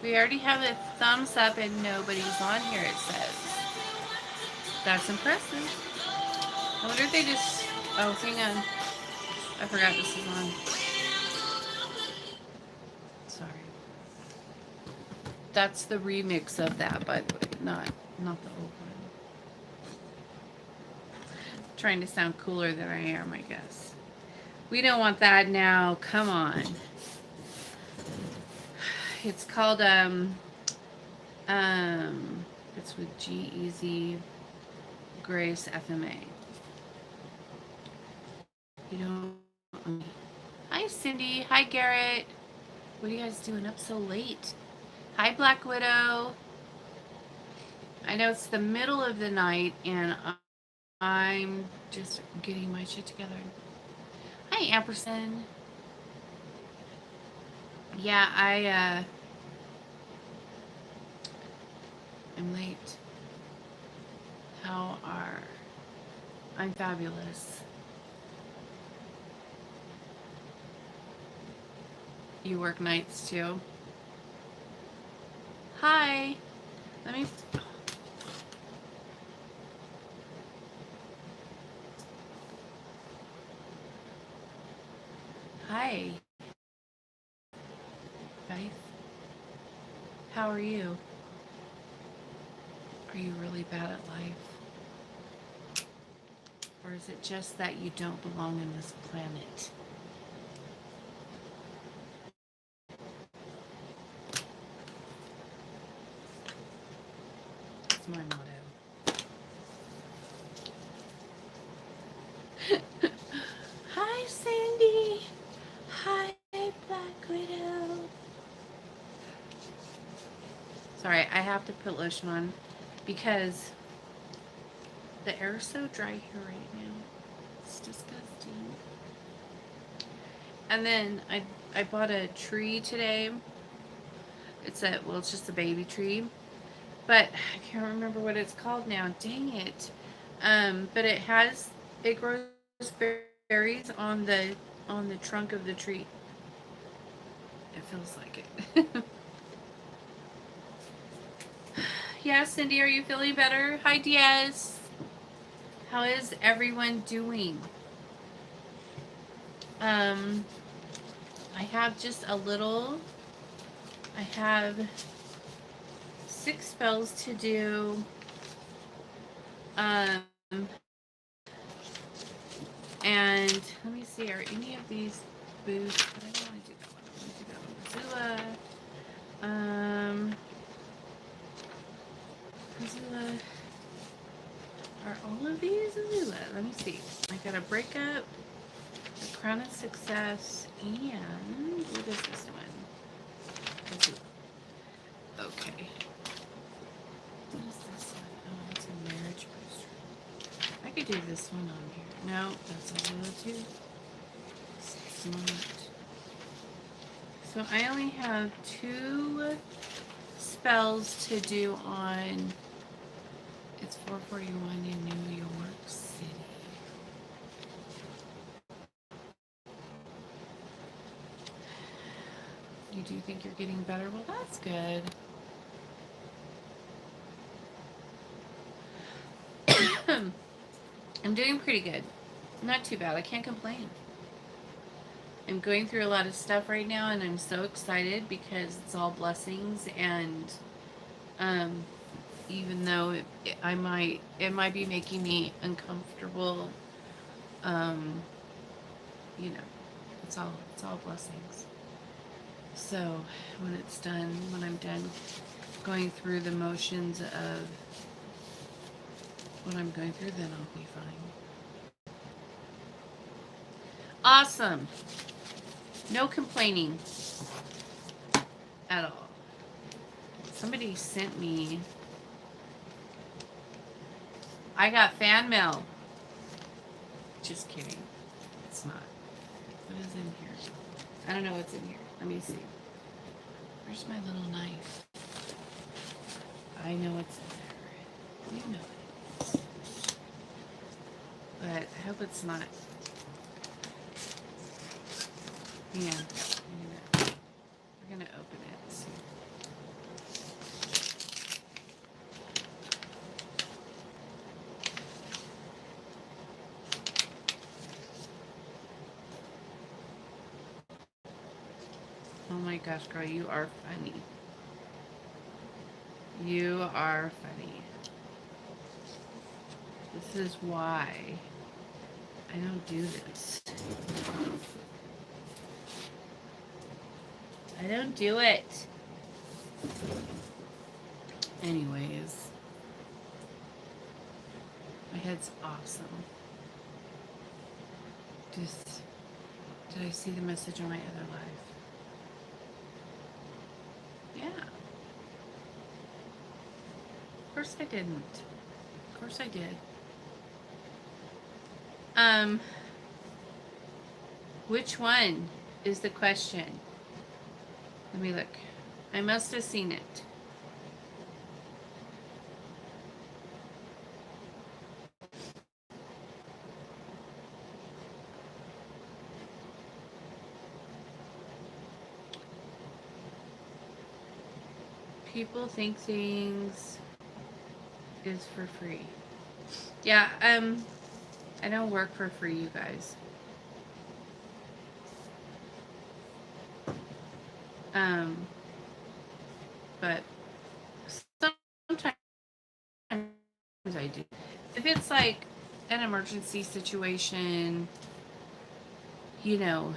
We already have a thumbs up and nobody's on here, it says. That's impressive. I wonder if they just... Oh, hang on. I forgot this is on. Sorry. That's the remix of that, by the way. Not the old one. Trying to sound cooler than I am, I guess. We don't want that now. Come on. It's called it's with G-Eazy Grace FMA. You don't. Hi Cindy. Hi Garrett. What are you guys doing up so late? Hi Black Widow. I know it's the middle of the night and I'm just getting my shit together. Hi Ampersand. Yeah, I'm late. How are... I'm fabulous. You work nights too? Hi. Let me... Hi. Faith. How are you? Are you really bad at life? Or is it just that you don't belong in this planet? That's my motto. Hi, Sandy. Hi, Black Widow. Sorry, I have to put lotion on because the air is so dry here right now. It's disgusting. And then I bought a tree today. It's just a baby tree. But I can't remember what it's called now. Dang it. But it grows berries on the trunk of the tree. It feels like it. Yeah, Cindy, are you feeling better? Hi, Diaz. How is everyone doing? Um, I have just a little. I have 6 spells to do. Um, and let me see, are any of these boosts? But I don't want to do that one. I want to do that one. Azula. Are all of these Azula? Let me see. I got a breakup, a crown of success, and what is this one? Azula. Okay. What is this one? Oh, it's a marriage booster. I could do this one on here. No, that's Azula too. It's not. So I only have 2 spells to do on. It's 441 in New York City. You do think you're getting better? Well, that's good. I'm doing pretty good. Not too bad. I can't complain. I'm going through a lot of stuff right now, and I'm so excited because it's all blessings. And um, even though it might be making me uncomfortable, um, you know, it's all blessings. So when I'm done going through the motions of what I'm going through, then I'll be fine. Awesome. No complaining at all. Somebody sent me. I got fan mail. Just kidding. It's not. What is in here? I don't know what's in here. Let me see. Where's my little knife? I know what's in there. You know it. But I hope it's not. Yeah. We're gonna open it and see. gosh, girl, you are funny. You are funny. This is why I don't do this. I don't do it. Anyways, my head's awesome. Just, did I see the message on my other live? Yeah. Of course I didn't. Of course I did. Which one is the question? Let me look. I must have seen it. People think things is for free. Yeah, I don't work for free, you guys. But sometimes I do. If it's like an emergency situation, you know,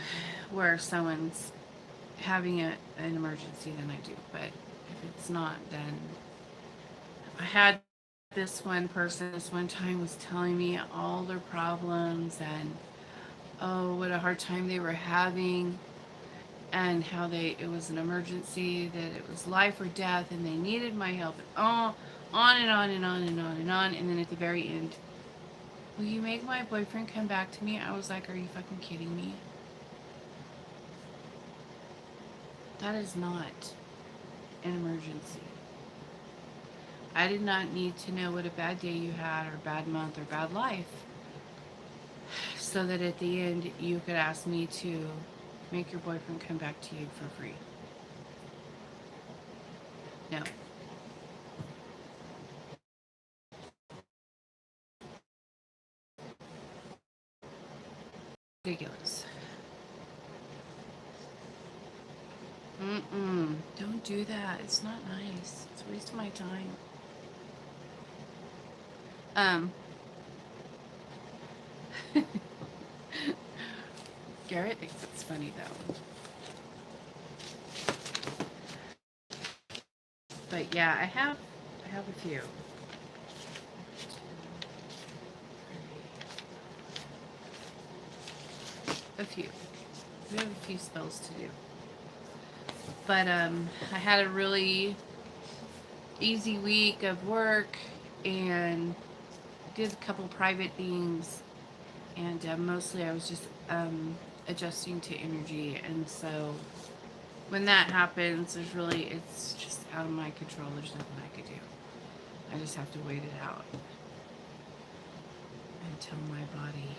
where someone's having an emergency, then I do. But if it's not, then I had this one person this one time was telling me all their problems and oh, what a hard time they were having and how it was an emergency, that it was life or death and they needed my help, and on and on and on and on and on. And then at the very end, will you make my boyfriend come back to me? I was like, are you fucking kidding me? That is not an emergency. I did not need to know what a bad day you had or bad month or bad life so that at the end you could ask me to make your boyfriend come back to you for free. No. Ridiculous. Don't do that. It's not nice. It's a waste of my time. Garrett thinks it's funny though. But yeah, I have a few. We have a few spells to do. But I had a really easy week of work and did a couple private things, and mostly I was just adjusting to energy. And so when that happens, it's just out of my control. There's nothing I could do. I just have to wait it out until my body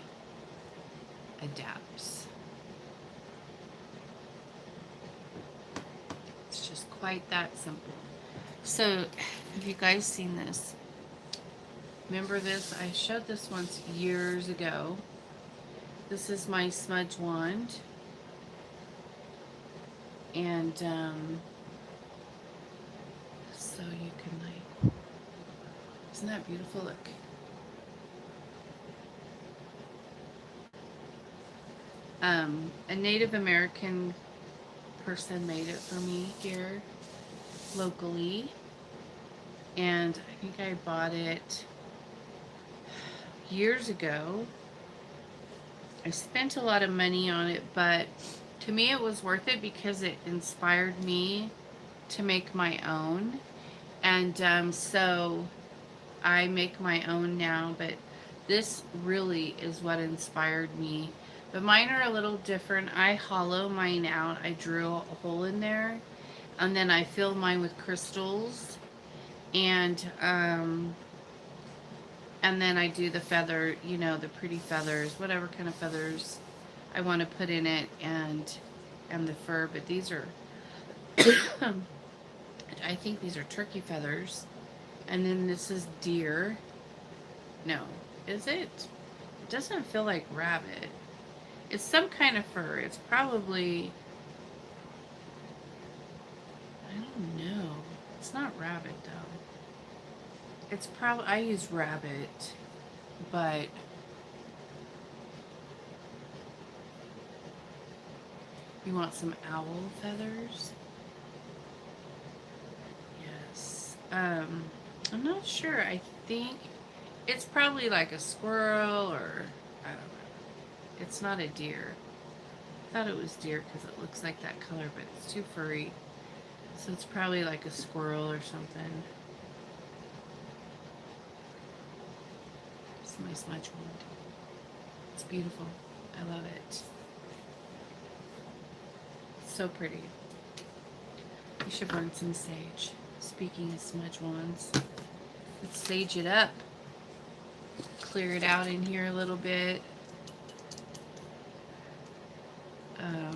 adapts. It's just quite that simple. So, have you guys seen this? Remember this? I showed this once years ago. This is my smudge wand. And, so you can like, isn't that beautiful? Look. A Native American person made it for me here locally, and I think I bought it years ago. I spent a lot of money on it, but to me it was worth it because it inspired me to make my own. And so I make my own now, but this really is what inspired me. But mine are a little different. I hollow mine out. I drill a hole in there, and then I fill mine with crystals, and then I do the feather, you know, the pretty feathers, whatever kind of feathers I want to put in it, and the fur. But these are, I think these are turkey feathers, and then this is deer. No, is it? It doesn't feel like rabbit. It's some kind of fur. It's probably, It's not rabbit though. It's probably, I use rabbit, but you want some owl feathers? Yes. I'm not sure. I think it's probably like a squirrel or I don't know. It's not a deer. I thought it was deer because it looks like that color, but it's too furry. So it's probably like a squirrel or something. It's my smudge wand. It's beautiful. I love it. It's so pretty. You should burn some sage. Speaking of smudge wands, let's sage it up. Clear it out in here a little bit. Yeah.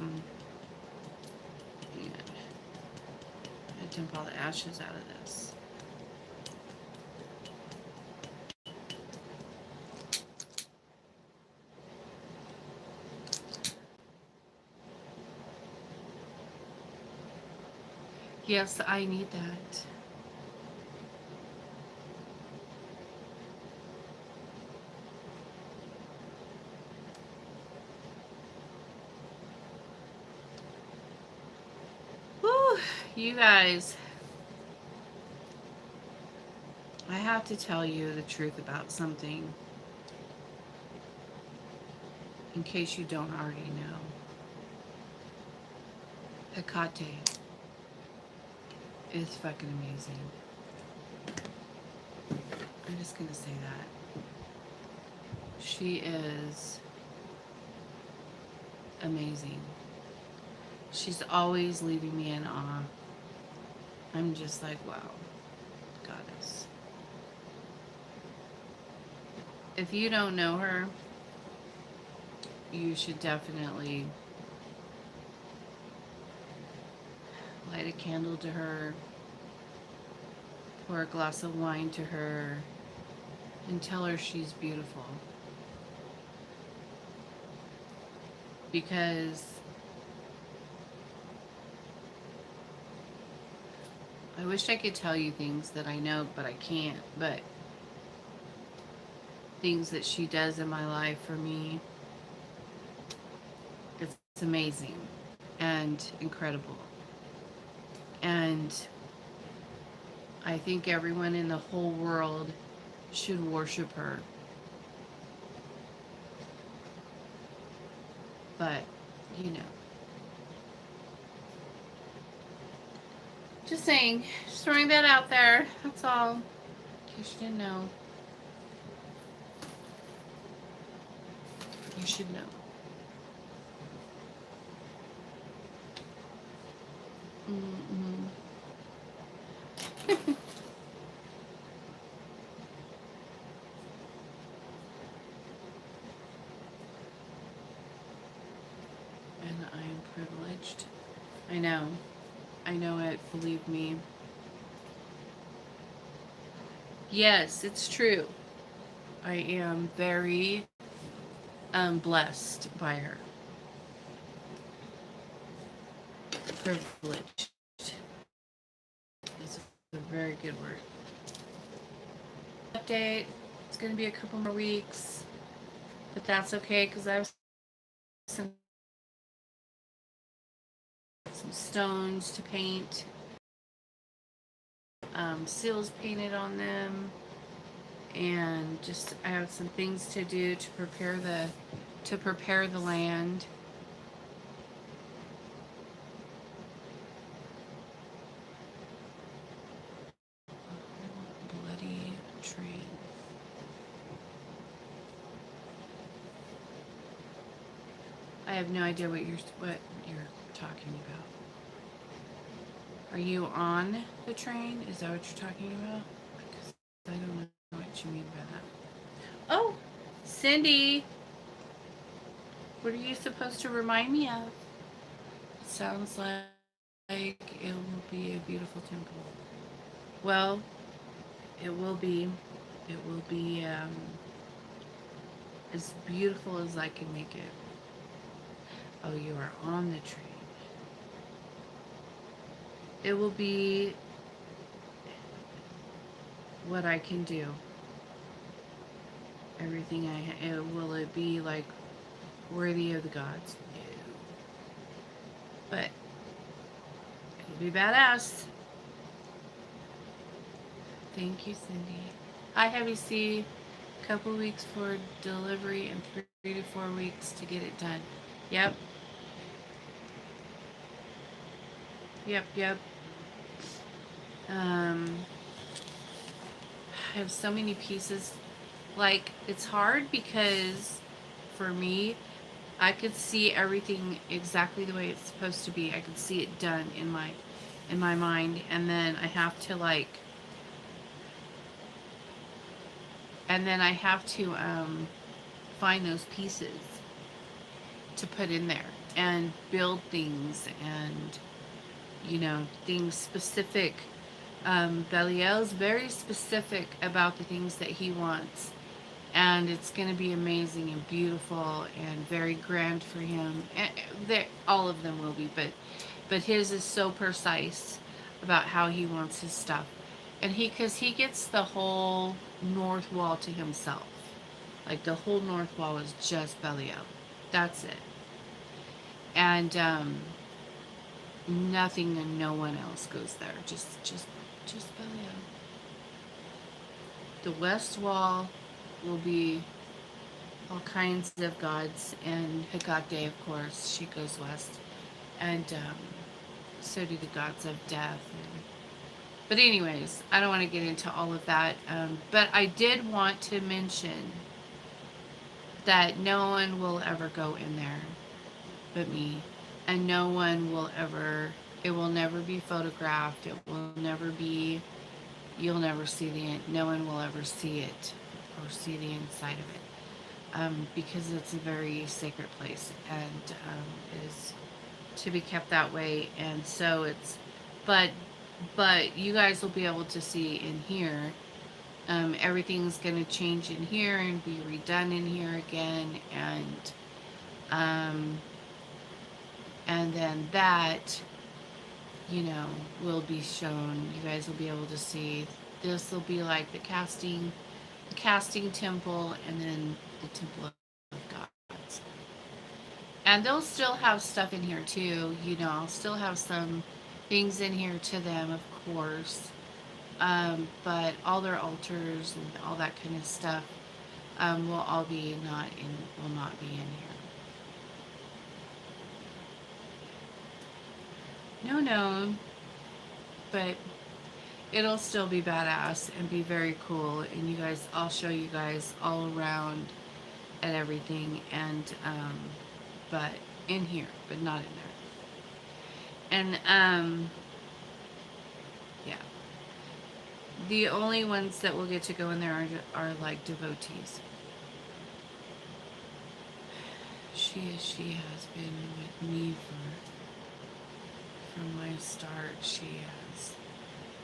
I dump all the ashes out of this. Yes, I need that. Whew, you guys. I have to tell you the truth about something in case you don't already know. Hecate is fucking amazing. I'm just gonna say that. She is amazing. She's always leaving me in awe. I'm just like, wow, goddess. If you don't know her, you should definitely light a candle to her, pour a glass of wine to her, and tell her she's beautiful. Because I wish I could tell you things that I know, but I can't. But things that she does in my life for me, it's amazing and incredible. And I think everyone in the whole world should worship her. But, you know. Just saying. Just throwing that out there. That's all. In case you didn't know. You should know. Mm-hmm. And I am privileged. I know. I know it. Believe me. Yes, it's true. I am very blessed by her. Privileged is a very good word. Update. It's going to be a couple more weeks, but that's okay because I have some stones to paint, seals painted on them, and just I have some things to do to prepare the land. Bloody train. I have no idea what you're talking about. Are you on the train? Is that what you're talking about? Because I don't know what you mean by that. Oh, Cindy, what are you supposed to remind me of? It sounds like it will be a beautiful temple. Well, it will be. It will be as beautiful as I can make it. Oh, you are on the train. It will be what I can do. Everything will it be like worthy of the gods? No. But it'll be badass. Thank you, Cindy. Hi, Heavy C. Couple weeks for delivery and 3 to 4 weeks to get it done. Yep, yep. Um, I have so many pieces. Like, it's hard because for me, I could see everything exactly the way it's supposed to be. I could see it done in my mind, and then I have to like and then I have to find those pieces to put in there and build things and things specific. Belial's very specific about the things that he wants, and it's going to be amazing and beautiful and very grand for him. And all of them will be, but his is so precise about how he wants his stuff, and because he gets the whole north wall to himself, like the whole north wall is just Belial. That's it, and nothing and no one else goes there. Just Belial. The west wall will be all kinds of gods, and Hecate, of course, she goes west, and so do the gods of death. But anyways, I don't want to get into all of that. But I did want to mention that no one will ever go in there but me, and no one will ever. It will never be photographed. It will never be. You'll never see no one will ever see it or see the inside of it. Because it's a very sacred place, and it is to be kept that way. And so but you guys will be able to see in here. Everything's going to change in here and be redone in here again, um, and then that will be shown. You guys will be able to see. This will be like the casting temple, and then the temple of gods. And they'll still have stuff in here too. I'll still have some things in here to them, of course. But all their altars and all that kind of stuff will not be in here. No, but it'll still be badass and be very cool. And I'll show you guys all around and everything. And but in here, but not in there. And yeah, the only ones that will get to go in there are like devotees. She has been with me from my start. She has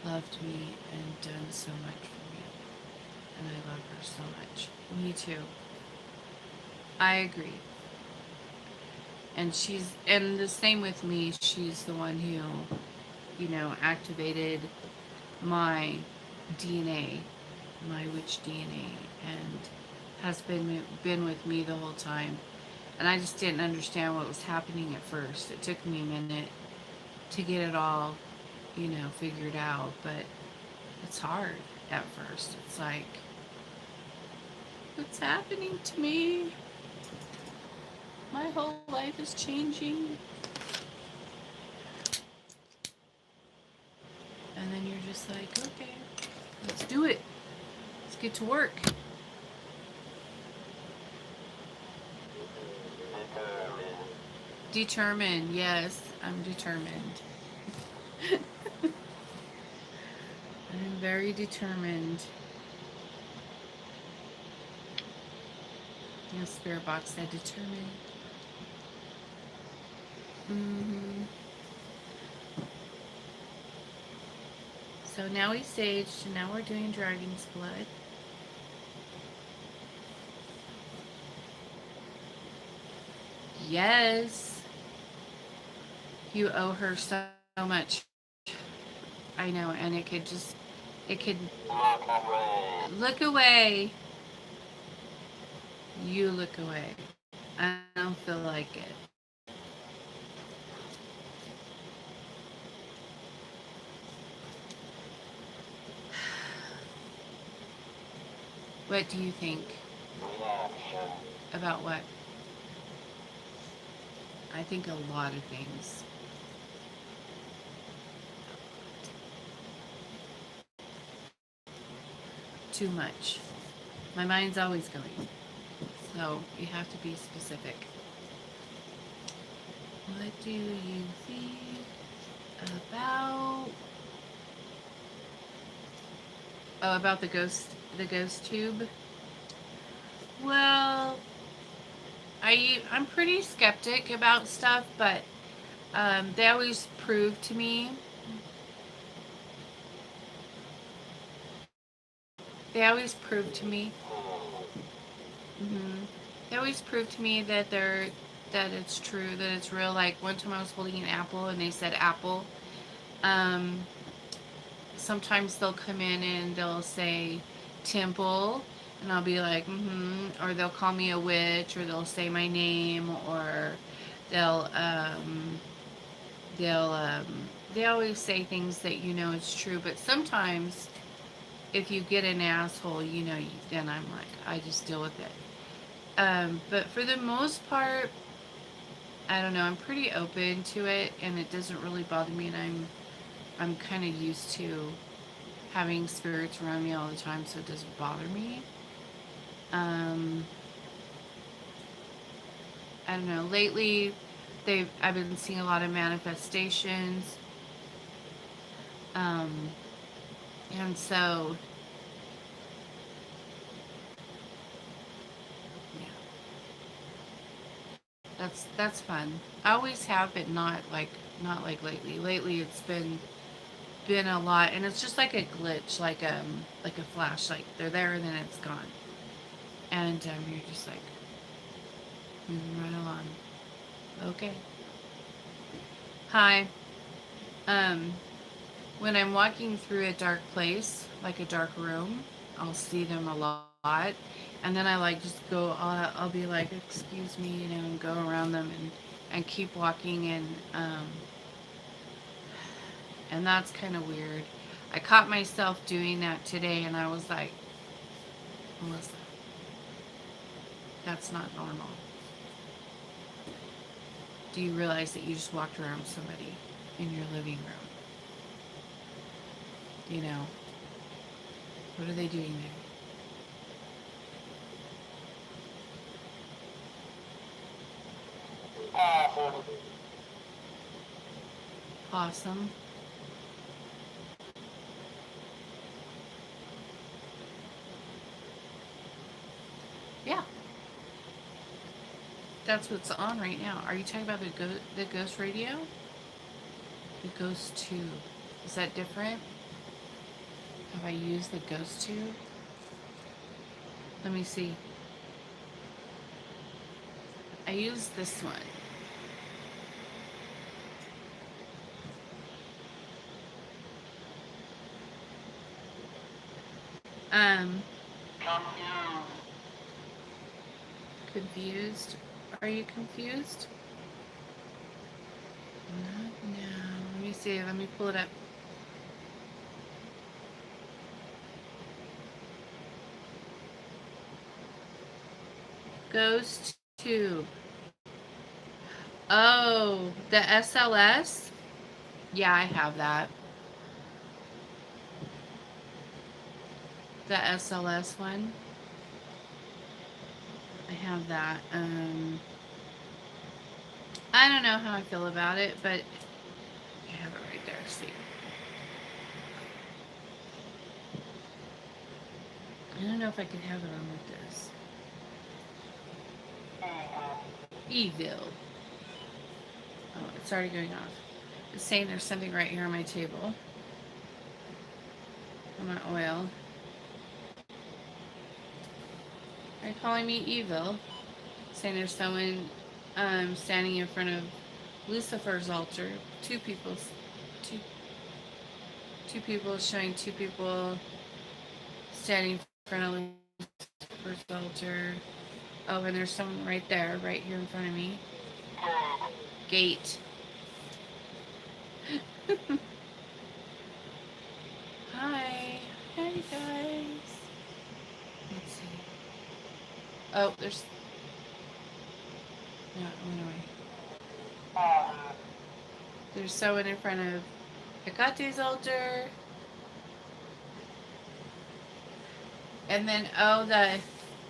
loved me and done so much for me, and I love her so much. Me too. I agree. And the same with me. She's the one who activated my DNA, my witch DNA, and has been with me the whole time. And I just didn't understand what was happening at first. It took me a minute to get it all, figured out. But it's hard at first. It's like, what's happening to me? My whole life is changing. And then you're just like, okay, let's do it. Let's get to work. Determined, yes, I'm determined. I'm very determined. Spirit box said determined. So now we saged, and now we're doing dragon's blood. Yes. You owe her so much. I know, and it could just It could look away. You look away. I don't feel like it. What do you think? About what? I think a lot of things. Too much. My mind's always going. So you have to be specific. What do you think about about the ghost tube? Well, I'm pretty skeptic about stuff, but they always prove to me. They always prove to me. hmm They always prove to me that it's true, that it's real. Like one time I was holding an apple and they said apple. Um, Sometimes they'll come in and they'll say temple, and I'll be like, or they'll call me a witch, or they'll say my name, or they'll um, they'll they always say things that it's true. But sometimes if you get an asshole, then I'm like, I just deal with it. But for the most part, I don't know. I'm pretty open to it, and it doesn't really bother me. And I'm kind of used to having spirits around me all the time, so it doesn't bother me. Um, I don't know. Lately, I've been seeing a lot of manifestations, um, and so yeah, that's fun. I always have, but not like lately. Lately, it's been a lot, and it's just like a glitch, like a flash. Like they're there and then it's gone, and you're just like moving right along. Okay. Hi. Um, when I'm walking through a dark place, like a dark room, I'll see them a lot, and then I like just go. I'll be like, "Excuse me," and go around them and keep walking, and that's kind of weird. I caught myself doing that today, and I was like, "Melissa, that's not normal. Do you realize that you just walked around somebody in your living room? You know, what are they doing there?" Awesome. Yeah, that's what's on right now. Are you talking about the ghost radio? The ghost tube. Is that different? Have I used the ghost tube? Let me see. I used this one. Um, confused? Are you confused? No. Let me see. Let me pull it up. Ghost tube. Oh, the SLS? Yeah, I have that. The SLS one. I have that. I don't know how I feel about it, but I have it right there. See, I don't know if I could have it on like this. Evil. Oh, it's already going off. It's saying there's something right here on my table. On my oil. Are you calling me evil? Saying there's someone standing in front of Lucifer's altar. Two people. Two, Two people showing two people standing in front of Lucifer's altar. Oh, and there's someone right there, right here in front of me. Gate. Hi. Hi, guys. Let's see. Oh, there's... No, it went away. There's someone in front of Hecate's altar. And then, oh,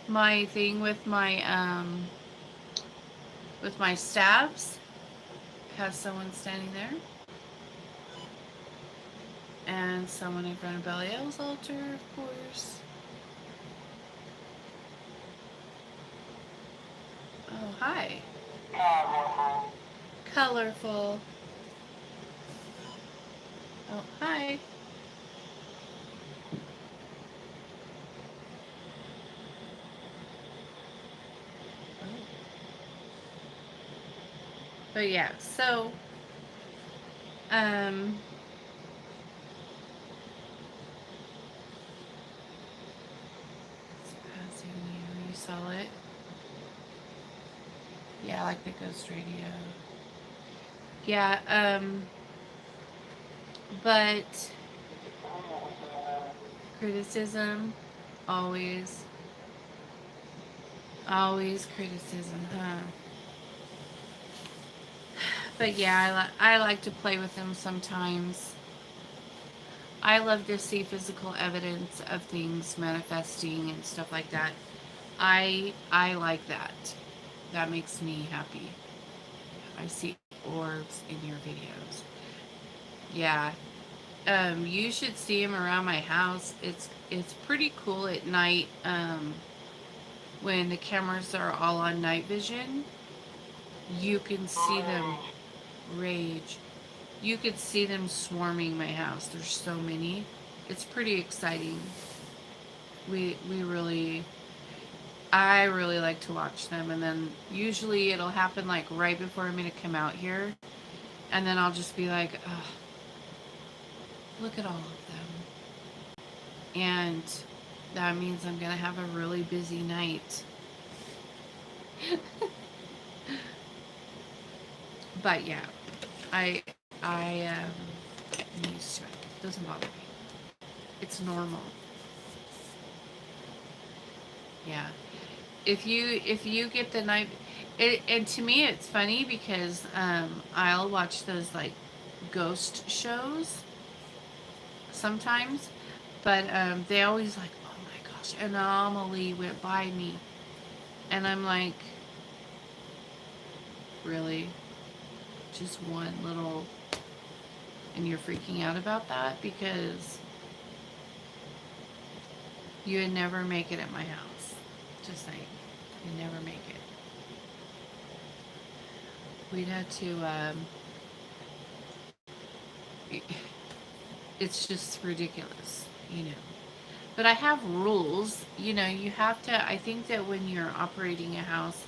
my thing with my staffs has someone standing there. And someone in front of Belial's altar, of course. Oh, hi. Colorful. Oh, hi. Oh. But yeah, so, passing you saw it. Yeah, I like the ghost radio. Yeah, but criticism, always criticism, huh? But yeah, I like to play with them sometimes. I love to see physical evidence of things manifesting and stuff like that. I like that. That makes me happy. I see orbs in your videos. Yeah. You should see them around my house. It's pretty cool at night. When the cameras are all on night vision, you can see them rage. You could see them swarming my house. There's so many. It's pretty exciting. I really like to watch them, and then usually it'll happen like right before I'm gonna come out here, and then I'll just be like, oh, look at all of them. And that means I'm gonna have a really busy night. But yeah, I'm used to it. It doesn't bother me. It's normal. Yeah. If you get the night, and to me it's funny because I'll watch those like ghost shows sometimes, but they always like, oh my gosh, an anomaly went by me, and I'm like, really, just one little, and you're freaking out about that because you would never make it at my house. Just saying, you'd never make it. We'd have to. It's just ridiculous, you know. But I have rules, you know. You have to. I think that when you're operating a house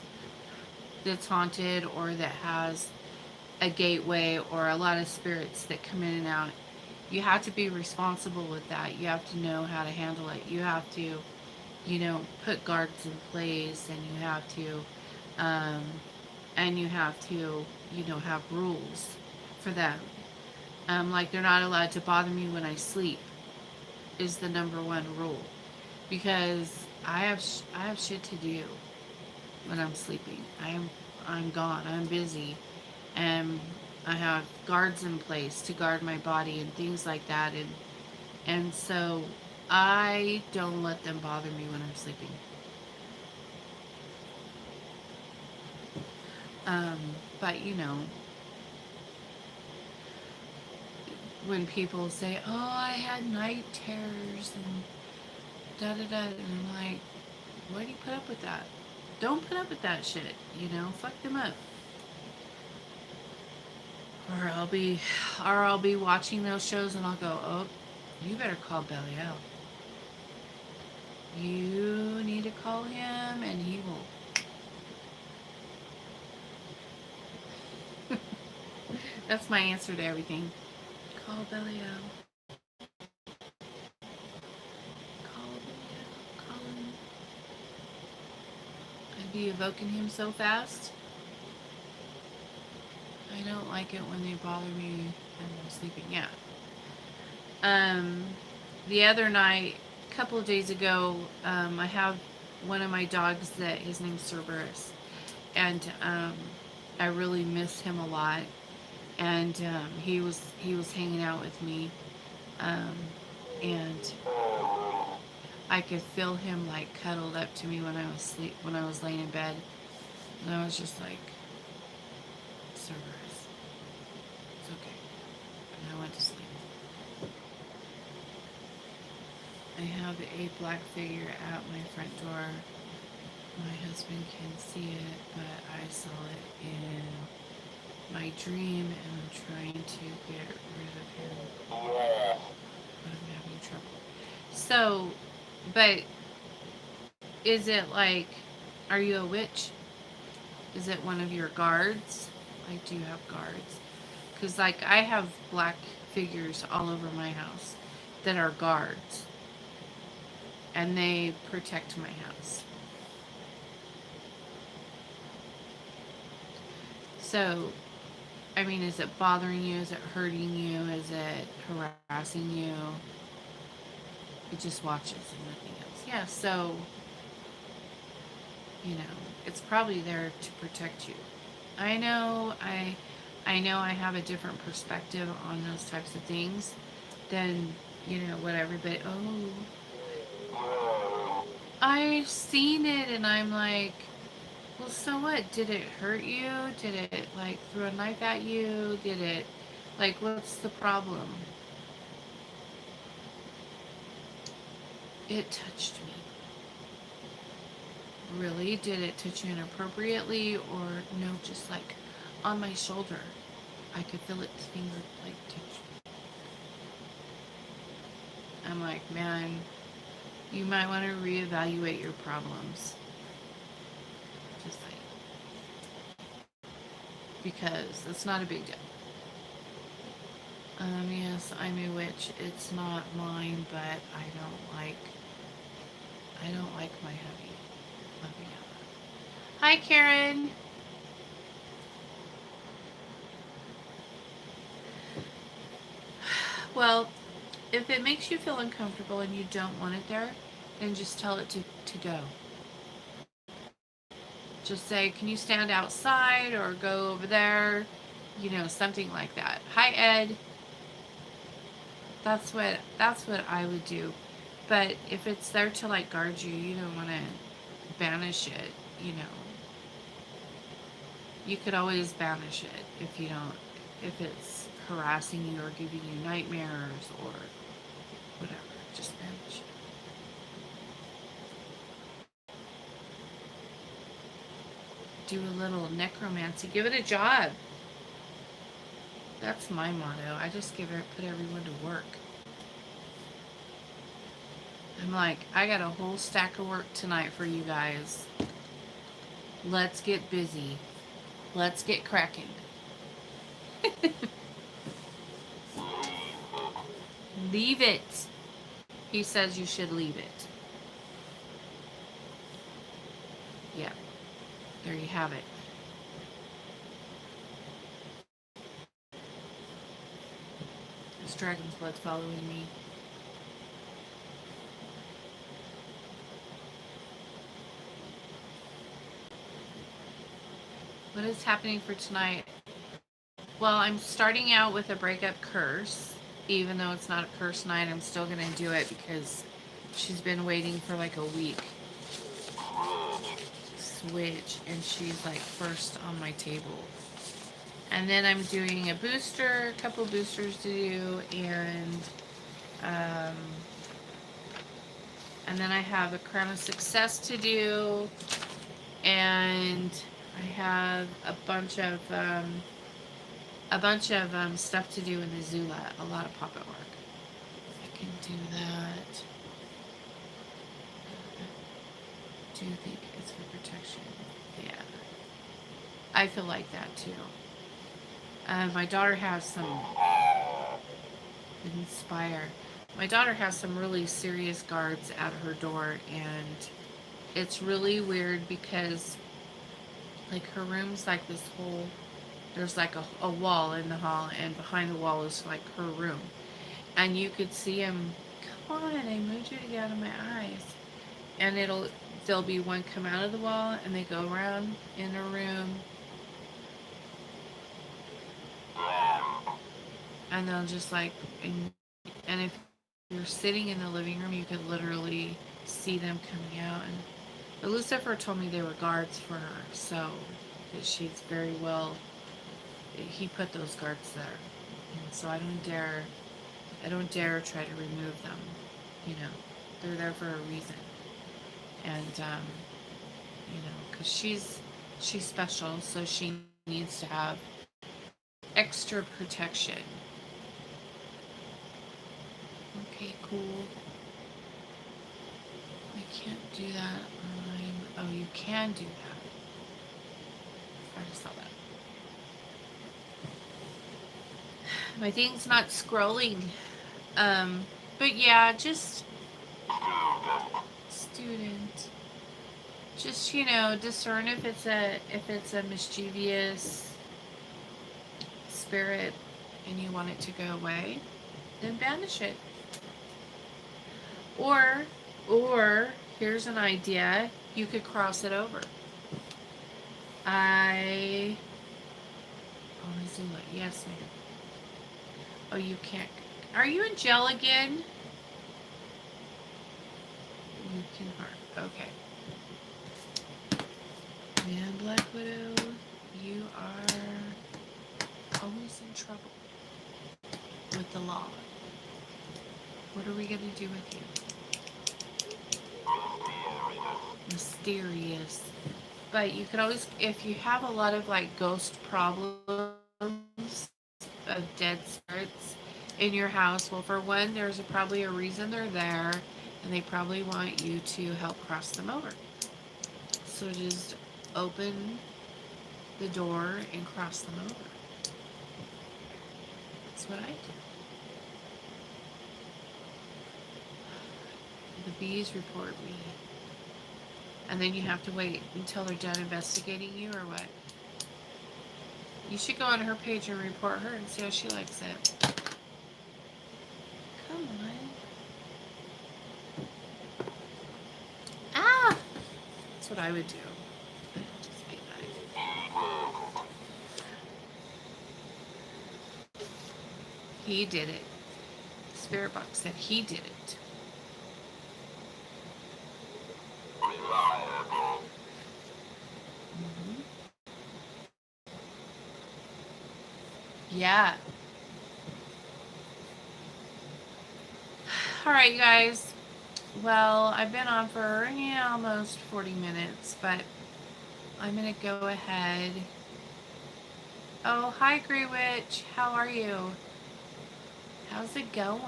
that's haunted or that has a gateway or a lot of spirits that come in and out, you have to be responsible with that. You have to know how to handle it. You have to, you know, put guards in place, and um, you have to, you know, have rules for them. Like they're not allowed to bother me when I sleep is the number one rule, because I have shit to do when I'm sleeping. I'm gone. I'm busy, and I have guards in place to guard my body and things like that, and so I don't let them bother me when I'm sleeping. Um, but you know, when people say, "Oh, I had night terrors," and da da da, and I'm like, why do you put up with that? Don't put up with that shit, you know? Fuck them up. Or I'll be watching those shows and I'll go, oh, you better call Belial. You need to call him and he will. That's my answer to everything. Call Belial. You evoking him so fast? I don't like it when they bother me and I'm sleeping. Yeah. Um, the other night, a couple of days ago, I have one of my dogs that his name's Cerberus, and I really miss him a lot. And he was hanging out with me, um, and I could feel him like cuddled up to me when I was laying in bed, and I was just like, Cerberus, it's okay. And I went to sleep. I have a black figure at my front door. My husband can see it, but I saw it in my dream and I'm trying to get rid of him, but I'm having trouble. So, but is it like, are you a witch? Is it one of your guards? Like, do you have guards? Because, like, I have black figures all over my house that are guards and they protect my house. So, I mean, is it bothering you? Is it hurting you? Is it harassing you? It just watches and nothing else. Yeah, so, you know, it's probably there to protect you. I know I know I have a different perspective on those types of things than, what everybody, I've seen it and I'm like, well, so what? Did it hurt you? Did it, like, throw a knife at you? Did it, like, what's the problem? It touched me. Really? Did it touch you inappropriately or no, just like on my shoulder? I could feel its finger like touch me. I'm like, man, you might want to reevaluate your problems. Just like, because it's not a big deal. Yes, I'm a witch. It's not mine, but I don't like my hubby. Let me know. Hi, Karen. Well, if it makes you feel uncomfortable and you don't want it there, then just tell it to go. Just say, can you stand outside or go over there? Something like that. Hi, Ed. That's what I would do. But if it's there to like guard you, you don't want to banish it, you know. You could always banish it if it's harassing you or giving you nightmares or whatever. Just banish it. Do a little necromancy. Give it a job. That's my motto. I just put everyone to work. I'm like, I got a whole stack of work tonight for you guys. Let's get busy. Let's get cracking. Leave it. He says you should leave it. Yeah. There you have it. This dragon's blood's following me. What is happening for tonight? Well, I'm starting out with a breakup curse. Even though it's not a curse night, I'm still going to do it because she's been waiting for like a week. Switch, and she's like first on my table. And then I'm doing a couple boosters to do, and then I have a crown of success to do, and I have a bunch of stuff to do in the Zula. A lot of puppet work. I can do that. Do you think it's for protection? Yeah. I feel like that too. My daughter has some inspire. My daughter has some really serious guards at her door, and it's really weird because Like her room's like this whole, there's like a wall in the hall, and behind the wall is like her room. And you could see him, come on, I moved you to get out of my eyes. And there'll be one come out of the wall, and they go around in a room, and they'll just like, and if you're sitting in the living room, you could literally see them coming out. And but Lucifer told me they were guards for her, so that she's very well. He put those guards there, and so I don't dare try to remove them. You know, they're there for a reason, and because she's special, so she needs to have extra protection. Okay, cool. I can't do that. Oh, you can do that. I just saw that. My thing's not scrolling. But yeah, just student. Just discern if it's a mischievous spirit and you want it to go away, then banish it. Or here's an idea. You could cross it over. Yes, ma'am. Oh, you can't. Are you in jail again? You can harm. Okay. Man, Black Widow, you are always in trouble with the law. What are we going to do with you? Mysterious. But you could always, if you have a lot of like ghost problems of dead spirits in your house, well, for one, there's probably a reason they're there, and they probably want you to help cross them over. So just open the door and cross them over. That's what I do. The bees report me. And then you have to wait until they're done investigating you, or what? You should go on her page and report her and see how she likes it. Come on. Ah! That's what I would do. Just be nice. He did it. Spirit box said he did it. Mm-hmm. Yeah. All right, you guys. Well, I've been on for almost 40 minutes, but I'm gonna go ahead. Oh, hi, Grey Witch. How are you? How's it going?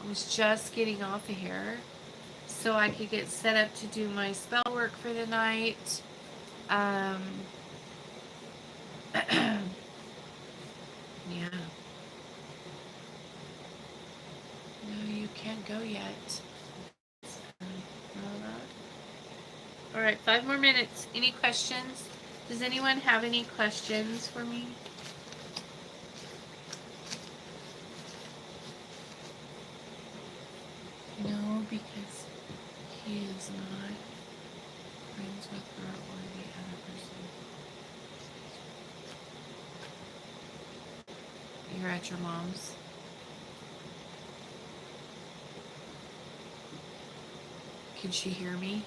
I was just getting off of here so I could get set up to do my spell work for the night. Yeah. No, you can't go yet. All right, 5 more minutes. Any questions? Does anyone have any questions for me? No, because he is not friends with her or the other person. You're at your mom's. Can she hear me?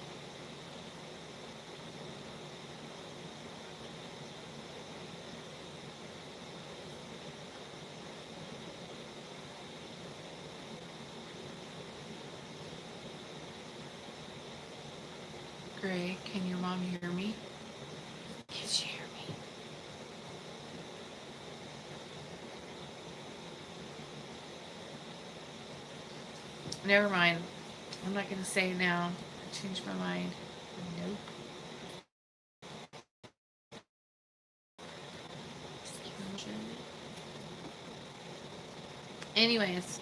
Gray, can your mom hear me? Can she hear me? Never mind. I'm not going to say it now. I changed my mind. Nope. Anyways,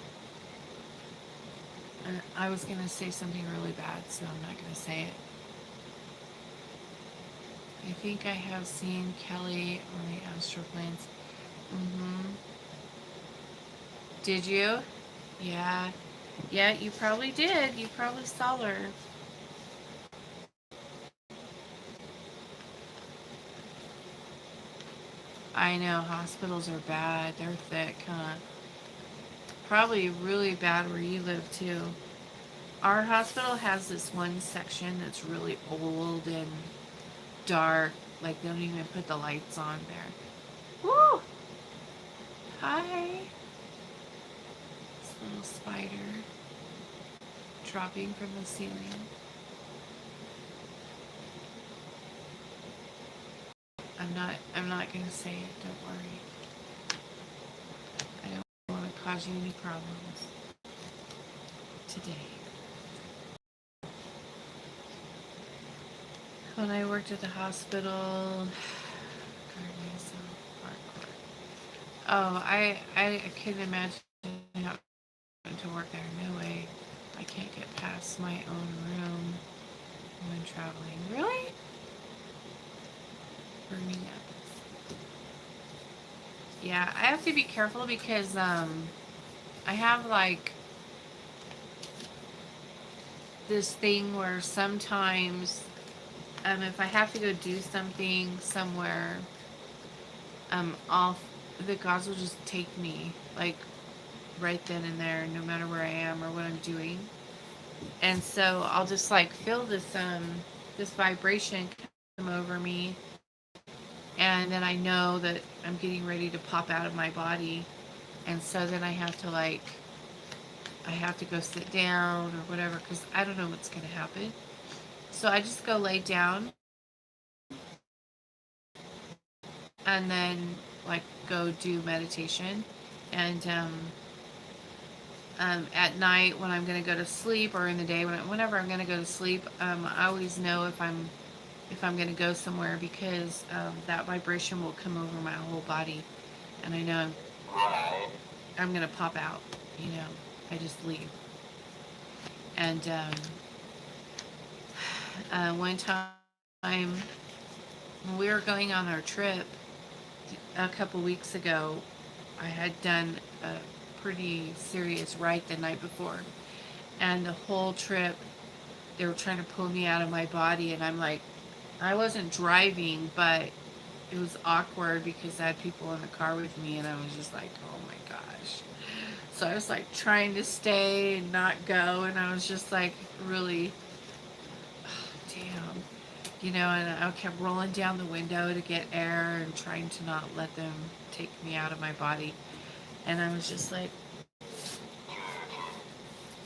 I was going to say something really bad, so I'm not going to say it. I think I have seen Kelly on the astral planes. Mm-hmm. Did you? Yeah. Yeah, you probably did. You probably saw her. I know, hospitals are bad. They're thick, huh? Probably really bad where you live, too. Our hospital has this one section that's really old and dark. Like, they don't even put the lights on there. Woo! Hi! This little spider dropping from the ceiling. I'm not gonna say it, don't worry. I don't want to cause you any problems today. When I worked at the hospital, oh, I couldn't imagine having to work there. No way. I can't get past my own room when traveling. Really? Burning up. Yeah, I have to be careful because I have like this thing where sometimes if I have to go do something somewhere, off the gods will just take me like right then and there, no matter where I am or what I'm doing. And so I'll just like feel this vibration come over me, and then I know that I'm getting ready to pop out of my body, and so then I have to go sit down or whatever because I don't know what's going to happen. So I just go lay down and then like go do meditation. And at night when I'm going to go to sleep, or in the day whenever I'm going to go to sleep, I always know if I'm going to go somewhere because that vibration will come over my whole body, and I know I'm going to pop out. You know, I just leave. And one time when we were going on our trip a couple weeks ago, I had done a pretty serious rite the night before, and the whole trip they were trying to pull me out of my body, and I'm like, I wasn't driving, but it was awkward because I had people in the car with me, and I was just like, oh my gosh. So I was like trying to stay and not go, and I was just like really, oh, damn, and I kept rolling down the window to get air and trying to not let them take me out of my body. And I was just like,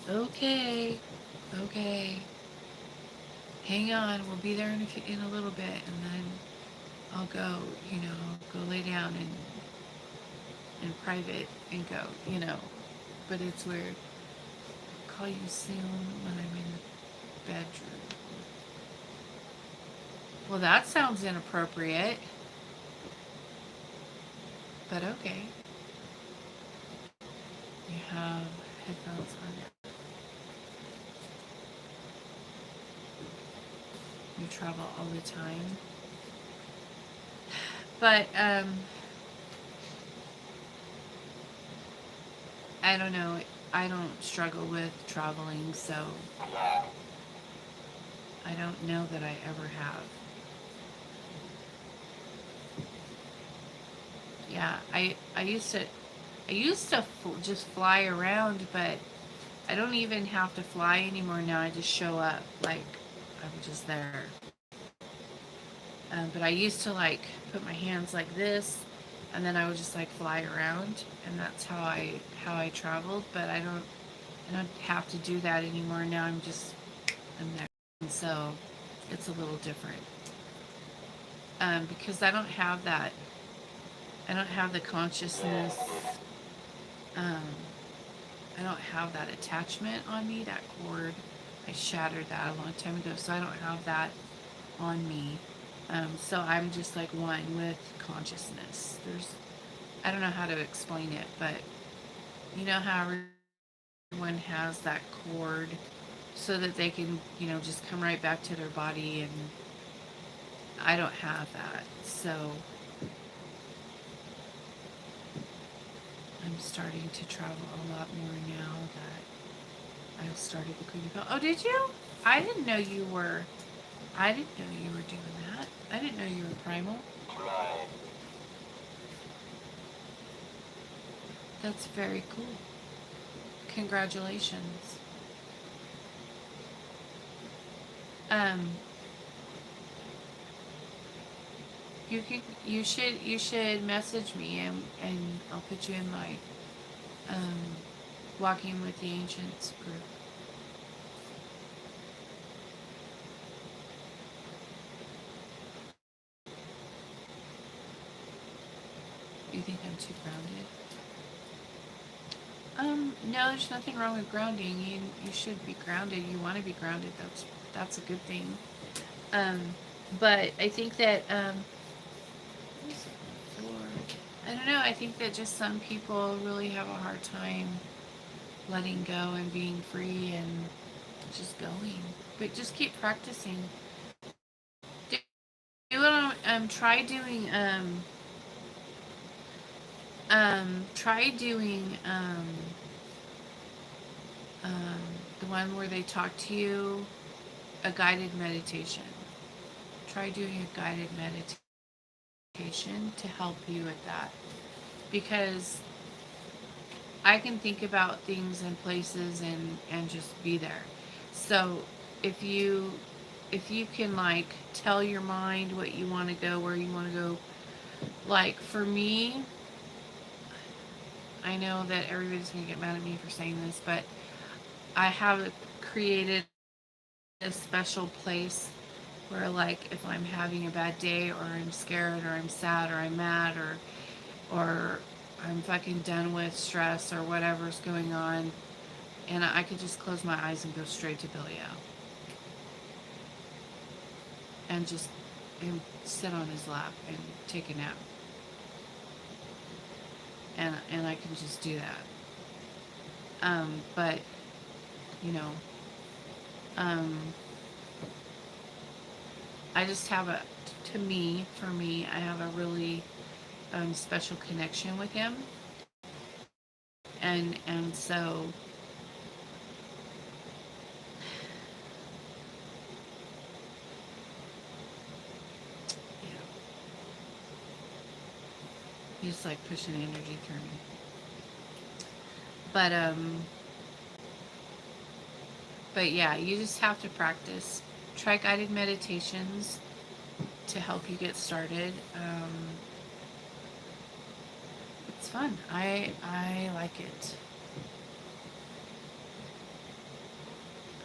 okay, okay, hang on, we'll be there in a little bit, and then I'll go, go lay down in private and go, But it's weird. I'll call you soon when I'm in the bedroom. Well, that sounds inappropriate, but okay. You have headphones on. You travel all the time. But, I don't know. I don't struggle with traveling, so I don't know that I ever have. Yeah, I used to just fly around, but I don't even have to fly anymore now. I just show up, like I'm just there. But I used to like put my hands like this, and then I would just like fly around, and that's how I traveled. But I don't have to do that anymore. Now I'm there, and so it's a little different. Because I don't have that. I don't have the consciousness. Um, I don't have that attachment on me. That cord, I shattered that a long time ago, so I don't have that on me. So I'm just like one with consciousness. I don't know how to explain it, but you know how everyone has that cord so that they can, just come right back to their body, and I don't have that. So I'm starting to travel a lot more now that I've started the Queen of Pentacles. Oh, did you? I didn't know you were. I didn't know you were doing that. I didn't know you were primal. Right. That's very cool. Congratulations. Um, you should message me and I'll put you in my um, Walking with the Ancients group. You think I'm too grounded? No, there's nothing wrong with grounding. You should be grounded. You want to be grounded. That's a good thing. Um, but I think that I don't know. I think that just some people really have a hard time letting go and being free and just going. But just keep practicing. Do it. Try doing um, the one where they talk to you, a guided meditation. Try doing a guided meditation to help you with that, because I can think about things and places and just be there. So if you can like tell your mind what you want to go, where you want to go, like for me, I know that everybody's gonna get mad at me for saying this, but I have created a special place where, like, if I'm having a bad day or I'm scared or I'm sad or I'm mad or I'm fucking done with stress or whatever's going on, and I could just close my eyes and go straight to Billy O and just sit on his lap and take a nap, and I can just do that. But you know, um, I just have for me, I have a really special connection with him, and so yeah, he's like pushing energy through me. But but yeah, you just have to practice. Try guided meditations to help you get started. It's fun. I like it.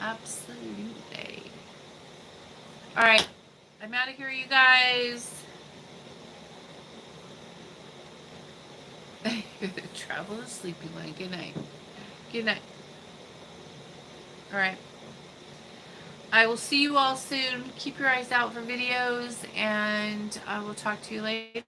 Absolutely. All right, I'm out of here, you guys. Travel is sleepy line. Good night. Good night. All right. I will see you all soon. Keep your eyes out for videos, and I will talk to you later.